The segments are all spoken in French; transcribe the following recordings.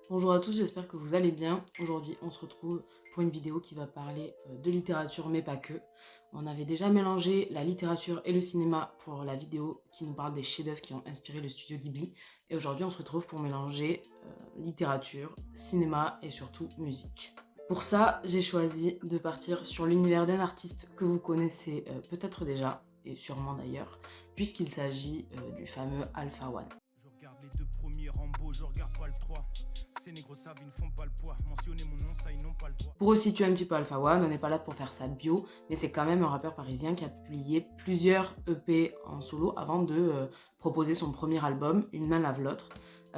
Bonjour à tous, j'espère que vous allez bien. Aujourd'hui, on se retrouve pour une vidéo qui va parler de littérature, mais pas que. On avait déjà mélangé la littérature et le cinéma pour la vidéo qui nous parle des chefs-d'œuvre qui ont inspiré le studio Ghibli. Et aujourd'hui, on se retrouve pour mélanger littérature, cinéma et surtout musique. Pour ça, j'ai choisi de partir sur l'univers d'un artiste que vous connaissez peut-être déjà, et sûrement d'ailleurs, puisqu'il s'agit du fameux Alpha One. Je regarde les deux premiers Rambo, je regarde pas le 3. Ces négros savent, ils ne font pas le poids. Mentionner mon nom, ça, ils n'ont pas le droit. Pour resituer un petit peu Alpha One, on n'est pas là pour faire sa bio, mais c'est quand même un rappeur parisien qui a publié plusieurs EP en solo avant de proposer son premier album, Une main lave l'autre.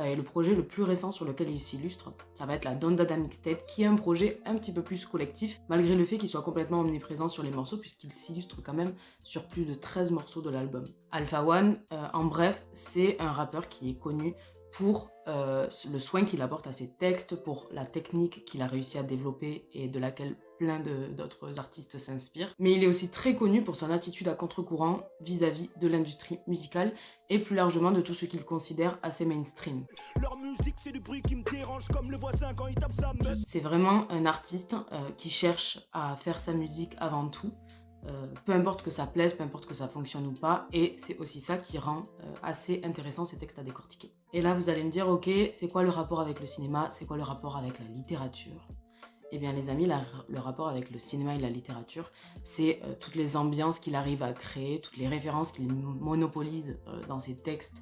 Et le projet le plus récent sur lequel il s'illustre, ça va être la Don Dada Mixtape, qui est un projet un petit peu plus collectif, malgré le fait qu'il soit complètement omniprésent sur les morceaux, puisqu'il s'illustre quand même sur plus de 13 morceaux de l'album. Alpha One, en bref, c'est un rappeur qui est connu pour le soin qu'il apporte à ses textes, pour la technique qu'il a réussi à développer et de laquelle plein d'autres artistes s'inspirent. Mais il est aussi très connu pour son attitude à contre-courant vis-à-vis de l'industrie musicale et plus largement de tout ce qu'il considère assez mainstream. Leur musique, c'est du bruit qui me dérange comme le voisin quand il tape sa meuf. C'est vraiment un artiste qui cherche à faire sa musique avant tout. Peu importe que ça plaise, peu importe que ça fonctionne ou pas, et c'est aussi ça qui rend assez intéressant ces textes à décortiquer. Et là vous allez me dire, ok, c'est quoi le rapport avec le cinéma, c'est quoi le rapport avec la littérature? Eh bien les amis, le rapport avec le cinéma et la littérature, c'est toutes les ambiances qu'il arrive à créer, toutes les références qu'il monopolise dans ses textes,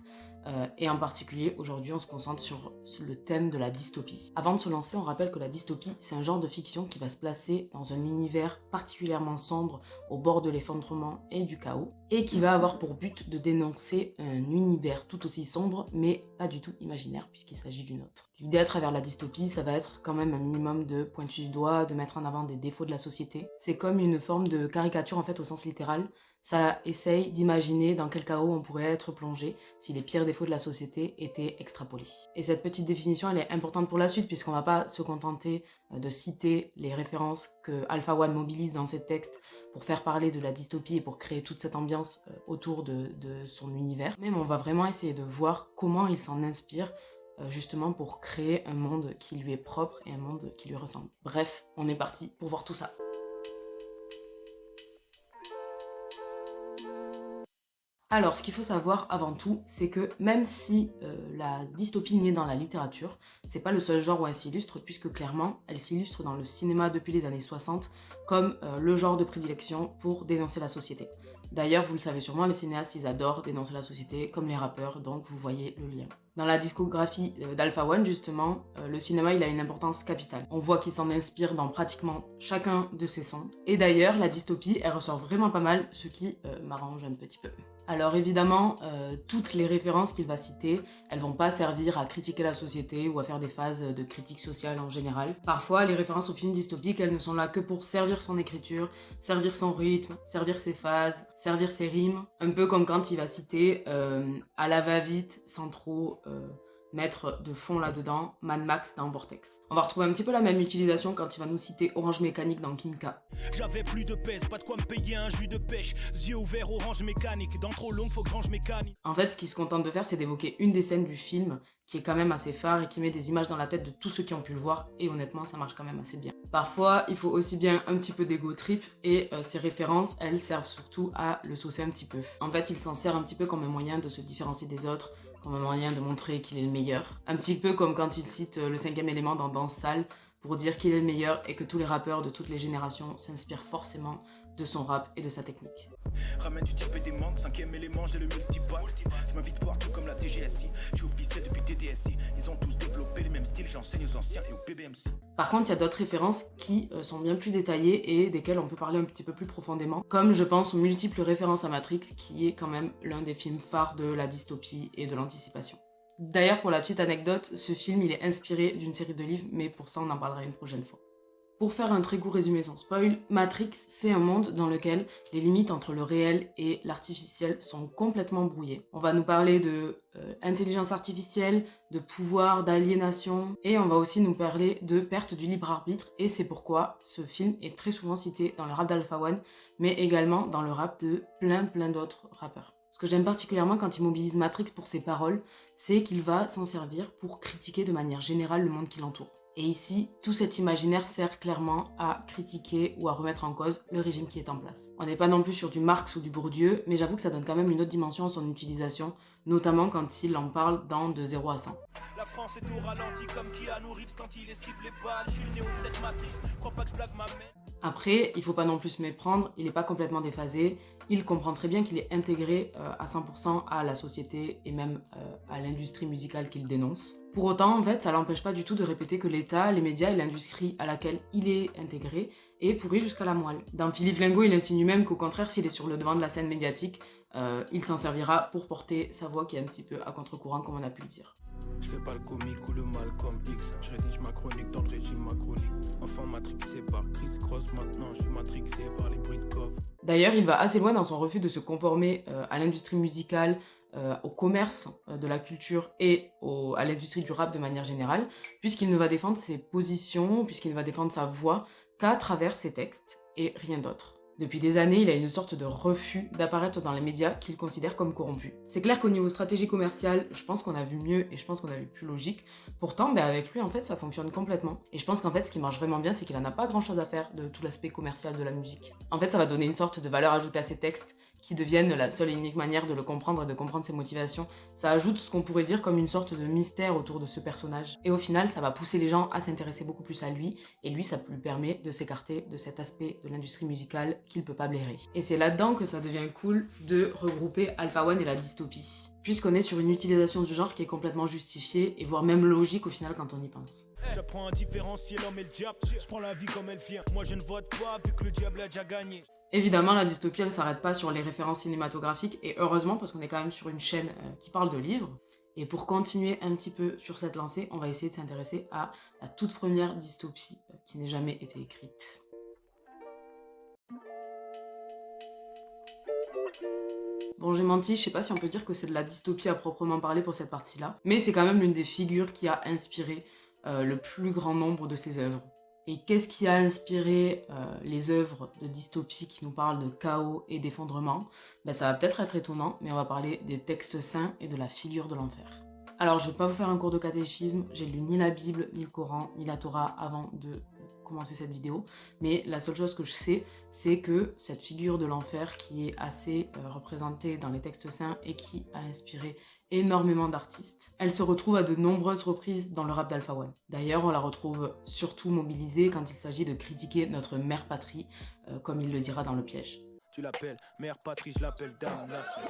et en particulier, aujourd'hui, on se concentre sur le thème de la dystopie. Avant de se lancer, on rappelle que la dystopie, c'est un genre de fiction qui va se placer dans un univers particulièrement sombre, au bord de l'effondrement et du chaos, et qui va avoir pour but de dénoncer un univers tout aussi sombre, mais pas du tout imaginaire, puisqu'il s'agit d'une autre. L'idée à travers la dystopie, ça va être quand même un minimum de pointu du doigt, de mettre en avant des défauts de la société. C'est comme une forme de caricature, en fait, au sens littéral. Ça essaye d'imaginer dans quel chaos on pourrait être plongé si les pires défauts de la société étaient extrapolés. Et cette petite définition, elle est importante pour la suite, puisqu'on va pas se contenter de citer les références que Alpha One mobilise dans ses textes pour faire parler de la dystopie et pour créer toute cette ambiance autour de son univers. Mais on va vraiment essayer de voir comment il s'en inspire justement pour créer un monde qui lui est propre et un monde qui lui ressemble. Bref, on est parti pour voir tout ça. Alors, ce qu'il faut savoir avant tout, c'est que même si la dystopie naît dans la littérature, c'est pas le seul genre où elle s'illustre, puisque clairement, elle s'illustre dans le cinéma depuis les années 60 comme le genre de prédilection pour dénoncer la société. D'ailleurs, vous le savez sûrement, les cinéastes, ils adorent dénoncer la société, comme les rappeurs, donc vous voyez le lien. Dans la discographie d'Alpha One, justement, le cinéma, il a une importance capitale. On voit qu'il s'en inspire dans pratiquement chacun de ses sons. Et d'ailleurs, la dystopie, elle ressort vraiment pas mal, ce qui m'arrange un petit peu. Alors évidemment, toutes les références qu'il va citer, elles vont pas servir à critiquer la société ou à faire des phases de critique sociale en général. Parfois, les références aux films dystopiques, elles ne sont là que pour servir son écriture, servir son rythme, servir ses phases, servir ses rimes. Un peu comme quand il va citer à la va-vite, sans trop mettre de fond là-dedans, Mad Max dans Vortex. On va retrouver un petit peu la même utilisation quand il va nous citer Orange Mécanique dans Kinka. J'avais plus de pèse, pas de quoi me payer un jus de pêche. Yeux ouverts, Orange Mécanique. Dans trop long, faut que range mécanique. En fait, ce qu'il se contente de faire, c'est d'évoquer une des scènes du film qui est quand même assez phare et qui met des images dans la tête de tous ceux qui ont pu le voir, et honnêtement, ça marche quand même assez bien. Parfois, il faut aussi bien un petit peu d'ego trip, et ces références, elles servent surtout à le saucer un petit peu. En fait, il s'en sert un petit peu comme un moyen de se différencier des autres, comme un moyen de montrer qu'il est le meilleur. Un petit peu comme quand il cite le 5e élément dans Danse Sale pour dire qu'il est le meilleur et que tous les rappeurs de toutes les générations s'inspirent forcément de son rap et de sa technique. Ramène du type et des membres, 5e élément, j'ai le multipass. Je m'invite partout comme la TGSI. Je suis officiel depuis TDSI. Ils ont tous développé les mêmes styles, j'enseigne aux anciens et aux BBMC. Par contre, il y a d'autres références qui sont bien plus détaillées et desquelles on peut parler un petit peu plus profondément, comme je pense aux multiples références à Matrix, qui est quand même l'un des films phares de la dystopie et de l'anticipation. D'ailleurs, pour la petite anecdote, ce film il est inspiré d'une série de livres, mais pour ça on en parlera une prochaine fois. Pour faire un très court résumé sans spoil, Matrix, c'est un monde dans lequel les limites entre le réel et l'artificiel sont complètement brouillées. On va nous parler de intelligence artificielle, de pouvoir, d'aliénation, et on va aussi nous parler de perte du libre arbitre, et c'est pourquoi ce film est très souvent cité dans le rap d'Alpha One, mais également dans le rap de plein d'autres rappeurs. Ce que j'aime particulièrement quand il mobilise Matrix pour ses paroles, c'est qu'il va s'en servir pour critiquer de manière générale le monde qui l'entoure. Et ici, tout cet imaginaire sert clairement à critiquer ou à remettre en cause le régime qui est en place. On n'est pas non plus sur du Marx ou du Bourdieu, mais j'avoue que ça donne quand même une autre dimension à son utilisation, notamment quand il en parle dans De 0 à 100. La France est au ralenti comme Keanu Reeves quand il esquive les balles. Je suis le néo de cette matrice, crois pas que je blague ma mère. Après, il faut pas non plus se méprendre, il n'est pas complètement déphasé, il comprend très bien qu'il est intégré à 100% à la société et même à l'industrie musicale qu'il dénonce. Pour autant, en fait, ça l'empêche pas du tout de répéter que l'État, les médias et l'industrie à laquelle il est intégré est pourri jusqu'à la moelle. Dans Philippe Lingot, il insinue même qu'au contraire, s'il est sur le devant de la scène médiatique, il s'en servira pour porter sa voix qui est un petit peu à contre-courant, comme on a pu le dire. Je fais pas le comique ou le Malcolm X. Je rédige ma chronique dans le régime macronique. Enfant matrixé par Chris Cross, maintenant je suis matrixé par les bruits de coffre. D'ailleurs, il va assez loin dans son refus de se conformer à l'industrie musicale, au commerce de la culture et à l'industrie du rap de manière générale, puisqu'il ne va défendre ses positions, puisqu'il ne va défendre sa voix qu'à travers ses textes et rien d'autre. Depuis des années, il a une sorte de refus d'apparaître dans les médias qu'il considère comme corrompus. C'est clair qu'au niveau stratégie commerciale, je pense qu'on a vu mieux et je pense qu'on a vu plus logique. Pourtant, avec lui, en fait, ça fonctionne complètement. Et je pense qu'en fait, ce qui marche vraiment bien, c'est qu'il en a pas grand-chose à faire de tout l'aspect commercial de la musique. En fait, ça va donner une sorte de valeur ajoutée à ses textes qui deviennent la seule et unique manière de le comprendre et de comprendre ses motivations. Ça ajoute ce qu'on pourrait dire comme une sorte de mystère autour de ce personnage. Et au final, ça va pousser les gens à s'intéresser beaucoup plus à lui, et lui, ça lui permet de s'écarter de cet aspect de l'industrie musicale qu'il peut pas blairer. Et c'est là-dedans que ça devient cool de regrouper Alpha One et la dystopie, puisqu'on est sur une utilisation du genre qui est complètement justifiée, et voire même logique au final quand on y pense. J'apprends à différencier l'homme et le diable. Je prends la vie comme elle vient. Moi je ne vote pas vu que le diable a déjà gagné. Évidemment, la dystopie, elle s'arrête pas sur les références cinématographiques, et heureusement, parce qu'on est quand même sur une chaîne qui parle de livres. Et pour continuer un petit peu sur cette lancée, on va essayer de s'intéresser à la toute première dystopie qui n'ait jamais été écrite. Bon, j'ai menti, je sais pas si on peut dire que c'est de la dystopie à proprement parler pour cette partie-là, mais c'est quand même l'une des figures qui a inspiré le plus grand nombre de ses œuvres. Et qu'est-ce qui a inspiré les œuvres de dystopie qui nous parlent de chaos et d'effondrement ? Ça va peut-être être étonnant, mais on va parler des textes saints et de la figure de l'enfer. Alors, je vais pas vous faire un cours de catéchisme, j'ai lu ni la Bible, ni le Coran, ni la Torah avant de commencer cette vidéo, mais la seule chose que je sais, c'est que cette figure de l'enfer qui est assez représentée dans les textes saints et qui a inspiré énormément d'artistes, elle se retrouve à de nombreuses reprises dans le rap d'Alpha One. D'ailleurs, on la retrouve surtout mobilisée quand il s'agit de critiquer notre mère patrie, comme il le dira dans Le Piège. Tu l'appelles mère patrie, je l'appelle damnation.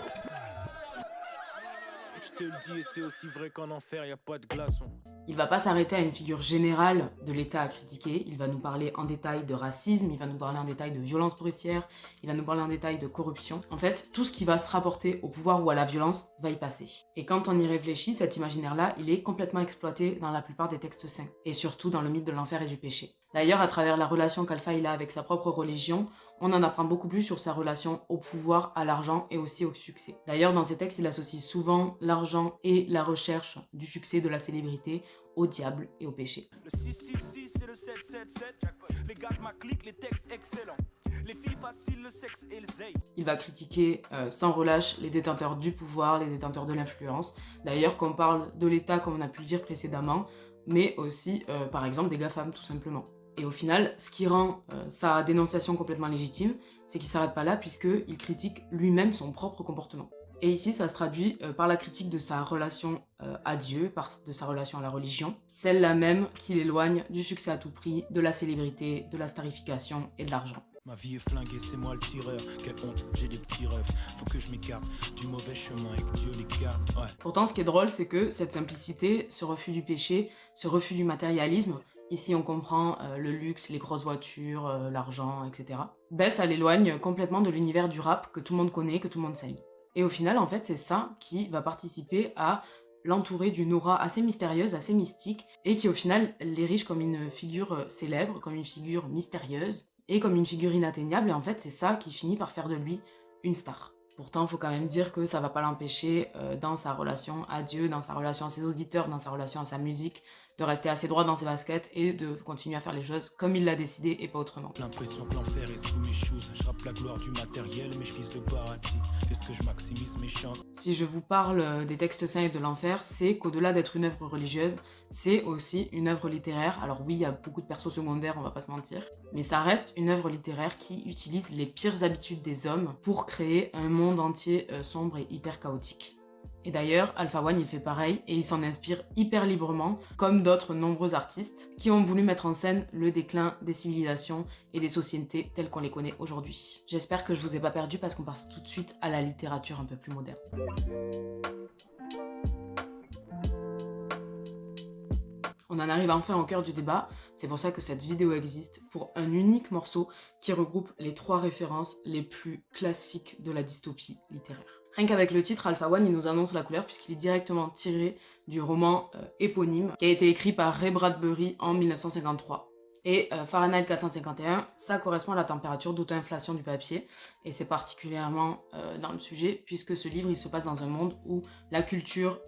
Je te le dis et c'est aussi vrai qu'en enfer, y a pas de glaçon. Il va pas s'arrêter à une figure générale de l'État à critiquer, il va nous parler en détail de racisme, il va nous parler en détail de violence policière, il va nous parler en détail de corruption. En fait, tout ce qui va se rapporter au pouvoir ou à la violence va y passer. Et quand on y réfléchit, cet imaginaire-là, il est complètement exploité dans la plupart des textes saints, et surtout dans le mythe de l'enfer et du péché. D'ailleurs, à travers la relation qu'Alpha il a avec sa propre religion, on en apprend beaucoup plus sur sa relation au pouvoir, à l'argent et aussi au succès. D'ailleurs, dans ses textes, il associe souvent l'argent et la recherche du succès, de la célébrité, au diable et au péché. Le 666 et le 777. Les gars de ma clique, les textes excellents. Les filles faciles, le sexe et le zèle. Il va critiquer sans relâche les détenteurs du pouvoir, les détenteurs de l'influence. D'ailleurs, qu'on parle de l'État, comme on a pu le dire précédemment, mais aussi, par exemple, des GAFAM, tout simplement. Et au final, ce qui rend sa dénonciation complètement légitime, c'est qu'il ne s'arrête pas là, puisqu'il critique lui-même son propre comportement. Et ici, ça se traduit par la critique de sa relation à Dieu, de sa relation à la religion, celle-là même qui l'éloigne du succès à tout prix, de la célébrité, de la starification et de l'argent. Ma vie est flinguée, c'est moi le tireur. Quelle honte, j'ai des petits rêves. Faut que je m'écarte du mauvais chemin et que Dieu les garde. Ouais. Pourtant, ce qui est drôle, c'est que cette simplicité, ce refus du péché, ce refus du matérialisme, ici on comprend le luxe, les grosses voitures, l'argent, etc. Ça l'éloigne complètement de l'univers du rap que tout le monde connaît, que tout le monde saigne. Et au final, en fait, c'est ça qui va participer à l'entourer d'une aura assez mystérieuse, assez mystique, et qui au final l'érige comme une figure célèbre, comme une figure mystérieuse, et comme une figure inatteignable, et en fait c'est ça qui finit par faire de lui une star. Pourtant, il faut quand même dire que ça va pas l'empêcher dans sa relation à Dieu, dans sa relation à ses auditeurs, dans sa relation à sa musique, de rester assez droit dans ses baskets et de continuer à faire les choses comme il l'a décidé et pas autrement. J'ai l'impression que l'enfer est sous mes choses. Je rappe la gloire du matériel, mais je vise le paradis. Est-ce que je maximise mes chances? Si je vous parle des textes saints et de l'enfer, c'est qu'au-delà d'être une œuvre religieuse, c'est aussi une œuvre littéraire. Alors oui, il y a beaucoup de persos secondaires, on va pas se mentir, mais ça reste une œuvre littéraire qui utilise les pires habitudes des hommes pour créer un monde entier sombre et hyper chaotique. Et d'ailleurs, Alpha One il fait pareil et il s'en inspire hyper librement, comme d'autres nombreux artistes qui ont voulu mettre en scène le déclin des civilisations et des sociétés telles qu'on les connaît aujourd'hui. J'espère que je vous ai pas perdu parce qu'on passe tout de suite à la littérature un peu plus moderne. On en arrive enfin au cœur du débat, c'est pour ça que cette vidéo existe, pour un unique morceau qui regroupe les 3 références les plus classiques de la dystopie littéraire. Rien qu'avec le titre, Alpha One, il nous annonce la couleur puisqu'il est directement tiré du roman éponyme qui a été écrit par Ray Bradbury en 1953. Et Fahrenheit 451, ça correspond à la température d'auto-inflation du papier et c'est particulièrement dans le sujet puisque ce livre il se passe dans un monde où la culture,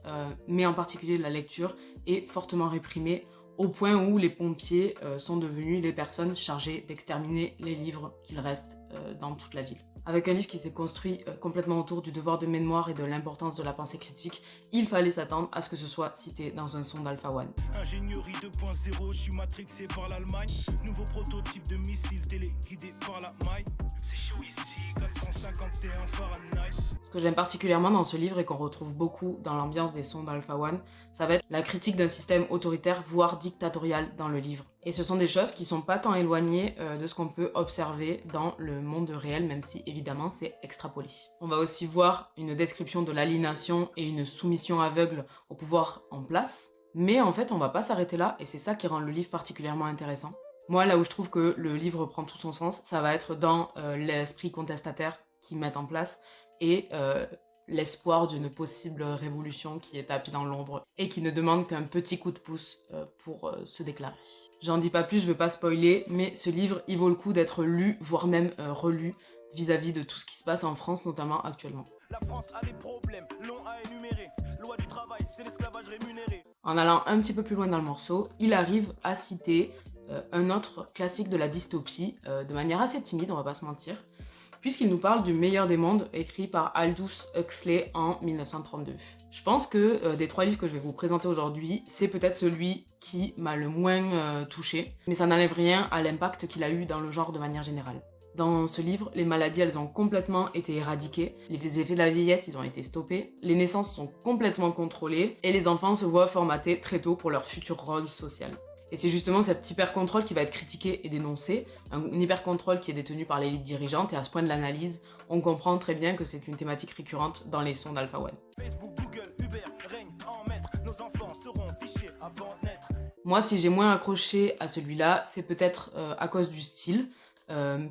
mais en particulier la lecture, est fortement réprimée au point où les pompiers sont devenus les personnes chargées d'exterminer les livres qu'il reste dans toute la ville. Avec un livre qui s'est construit complètement autour du devoir de mémoire et de l'importance de la pensée critique, il fallait s'attendre à ce que ce soit cité dans un son d'Alpha One. Ingénierie 2.0, je suis matrixé par l'Allemagne. Nouveau prototype de missile téléguidé par la maille. C'est chaud ici, 451 Fahrenheit. Ce que j'aime particulièrement dans ce livre et qu'on retrouve beaucoup dans l'ambiance des sons d'Alpha One, ça va être la critique d'un système autoritaire, voire dictatorial dans le livre. Et ce sont des choses qui sont pas tant éloignées de ce qu'on peut observer dans le monde réel, même si évidemment c'est extrapolé. On va aussi voir une description de l'aliénation et une soumission aveugle au pouvoir en place, mais en fait on va pas s'arrêter là et c'est ça qui rend le livre particulièrement intéressant. Moi là où je trouve que le livre prend tout son sens, ça va être dans l'esprit contestataire qu'ils mettent en place et l'espoir d'une possible révolution qui est tapie dans l'ombre et qui ne demande qu'un petit coup de pouce pour se déclarer. J'en dis pas plus, je veux pas spoiler, mais ce livre, il vaut le coup d'être lu, voire même relu, vis-à-vis de tout ce qui se passe en France, notamment actuellement. La France a des problèmes, long à énumérer. Loi du travail, c'est l'esclavage rémunéré. En allant un petit peu plus loin dans le morceau, il arrive à citer un autre classique de la dystopie, de manière assez timide, on va pas se mentir, puisqu'il nous parle du meilleur des mondes, écrit par Aldous Huxley en 1932. Je pense que des 3 livres que je vais vous présenter aujourd'hui, c'est peut-être celui qui m'a le moins touché, mais ça n'enlève rien à l'impact qu'il a eu dans le genre de manière générale. Dans ce livre, les maladies, elles ont complètement été éradiquées, les effets de la vieillesse, ils ont été stoppés, les naissances sont complètement contrôlées, et les enfants se voient formatés très tôt pour leur futur rôle social. Et c'est justement cet hyper-contrôle qui va être critiqué et dénoncé, un hyper-contrôle qui est détenu par l'élite dirigeante, et à ce point de l'analyse, on comprend très bien que c'est une thématique récurrente dans les sons d'Alpha One. Facebook, Google, Uber, règne en maître. Nos enfants seront fichés avant naître. Moi, si j'ai moins accroché à celui-là, c'est peut-être à cause du style.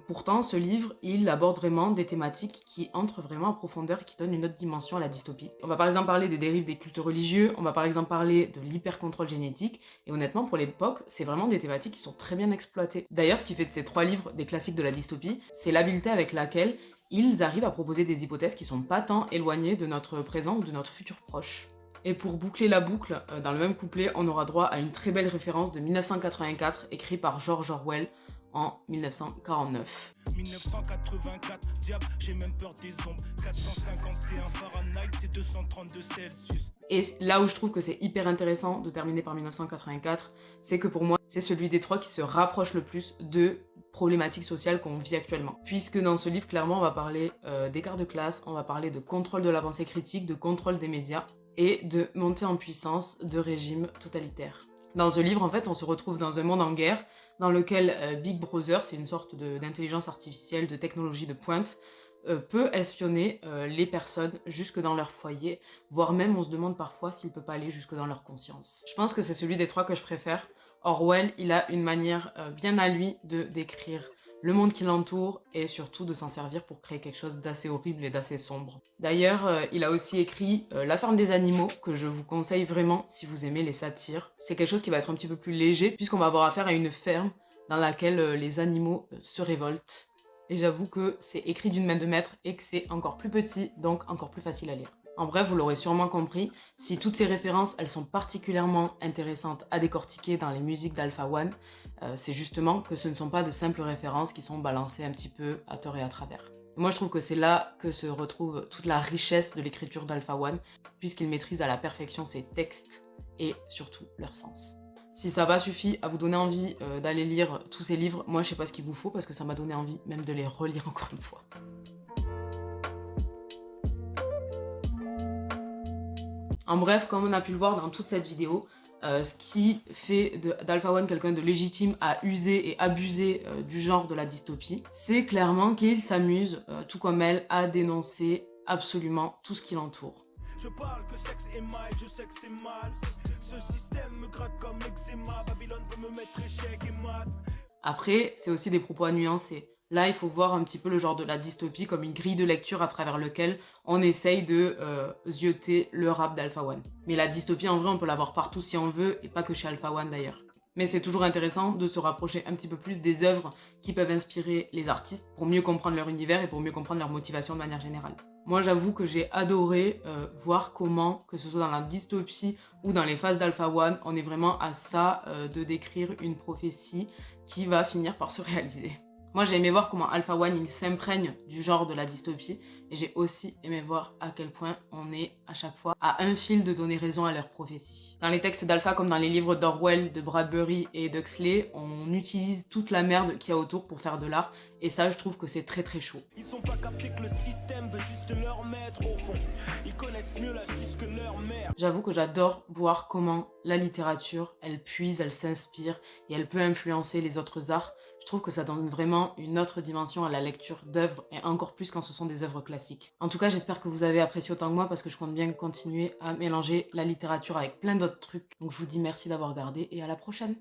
Pourtant, ce livre, il aborde vraiment des thématiques qui entrent vraiment en profondeur et qui donnent une autre dimension à la dystopie. On va par exemple parler des dérives des cultes religieux, on va par exemple parler de l'hyper-contrôle génétique, et honnêtement, pour l'époque, c'est vraiment des thématiques qui sont très bien exploitées. D'ailleurs, ce qui fait de ces 3 livres des classiques de la dystopie, c'est l'habileté avec laquelle ils arrivent à proposer des hypothèses qui sont pas tant éloignées de notre présent ou de notre futur proche. Et pour boucler la boucle, dans le même couplet, on aura droit à une très belle référence de 1984, écrite par George Orwell, en 1949. 1984, diable, j'ai même peur des ombres. 451 Fahrenheit, c'est 232 Celsius. Et là où je trouve que c'est hyper intéressant de terminer par 1984, c'est que pour moi, c'est celui des 3 qui se rapproche le plus de problématiques sociales qu'on vit actuellement. Puisque dans ce livre, clairement, on va parler d'écart de classe, on va parler de contrôle de la pensée critique, de contrôle des médias et de montée en puissance de régimes totalitaires. Dans ce livre, en fait, on se retrouve dans un monde en guerre, dans lequel Big Brother, c'est une sorte d'intelligence artificielle, de technologie de pointe, peut espionner les personnes jusque dans leur foyer, voire même on se demande parfois s'il peut pas aller jusque dans leur conscience. Je pense que c'est celui des 3 que je préfère. Orwell, il a une manière bien à lui de décrire le monde qui l'entoure et surtout de s'en servir pour créer quelque chose d'assez horrible et d'assez sombre. D'ailleurs, il a aussi écrit La ferme des animaux, que je vous conseille vraiment si vous aimez les satires. C'est quelque chose qui va être un petit peu plus léger, puisqu'on va avoir affaire à une ferme dans laquelle les animaux se révoltent. Et j'avoue que c'est écrit d'une main de maître et que c'est encore plus petit, donc encore plus facile à lire. En bref, vous l'aurez sûrement compris, si toutes ces références, elles sont particulièrement intéressantes à décortiquer dans les musiques d'Alpha One, c'est justement que ce ne sont pas de simples références qui sont balancées un petit peu à tort et à travers. Moi, je trouve que c'est là que se retrouve toute la richesse de l'écriture d'Alpha One, puisqu'il maîtrise à la perfection ses textes et surtout leur sens. Si ça va suffit à vous donner envie d'aller lire tous ces livres, moi je sais pas ce qu'il vous faut parce que ça m'a donné envie même de les relire encore une fois. En bref, comme on a pu le voir dans toute cette vidéo, ce qui fait d'Alpha One quelqu'un de légitime à user et abuser du genre de la dystopie, c'est clairement qu'il s'amuse, tout comme elle, à dénoncer absolument tout ce qui l'entoure. Je parle que sexe et mal, je sais que c'est mal. Ce système me gratte comme l'eczéma. Babylone veut me mettre échec et mat. Après, c'est aussi des propos à nuancer. Là, il faut voir un petit peu le genre de la dystopie comme une grille de lecture à travers lequel on essaye de zioter le rap d'Alpha One. Mais la dystopie, en vrai, on peut l'avoir partout si on veut, et pas que chez Alpha One d'ailleurs. Mais c'est toujours intéressant de se rapprocher un petit peu plus des œuvres qui peuvent inspirer les artistes pour mieux comprendre leur univers et pour mieux comprendre leur motivation de manière générale. Moi, j'avoue que j'ai adoré voir comment, que ce soit dans la dystopie ou dans les phases d'Alpha One, on est vraiment à ça de décrire une prophétie qui va finir par se réaliser. Moi, j'ai aimé voir comment Alpha One, il s'imprègne du genre de la dystopie, et j'ai aussi aimé voir à quel point on est à chaque fois à un fil de donner raison à leur prophétie. Dans les textes d'Alpha, comme dans les livres d'Orwell, de Bradbury et d'Huxley, on utilise toute la merde qu'il y a autour pour faire de l'art, et ça, je trouve que c'est très très chaud. Ils sont pas captés que le système veut juste leur mettre au fond. Ils connaissent mieux la justice que leur mère. J'avoue que j'adore voir comment la littérature, elle puise, elle s'inspire, et elle peut influencer les autres arts. Je trouve que ça donne vraiment une autre dimension à la lecture d'œuvres, et encore plus quand ce sont des œuvres classiques. En tout cas, j'espère que vous avez apprécié autant que moi, parce que je compte bien continuer à mélanger la littérature avec plein d'autres trucs. Donc je vous dis merci d'avoir regardé, et à la prochaine.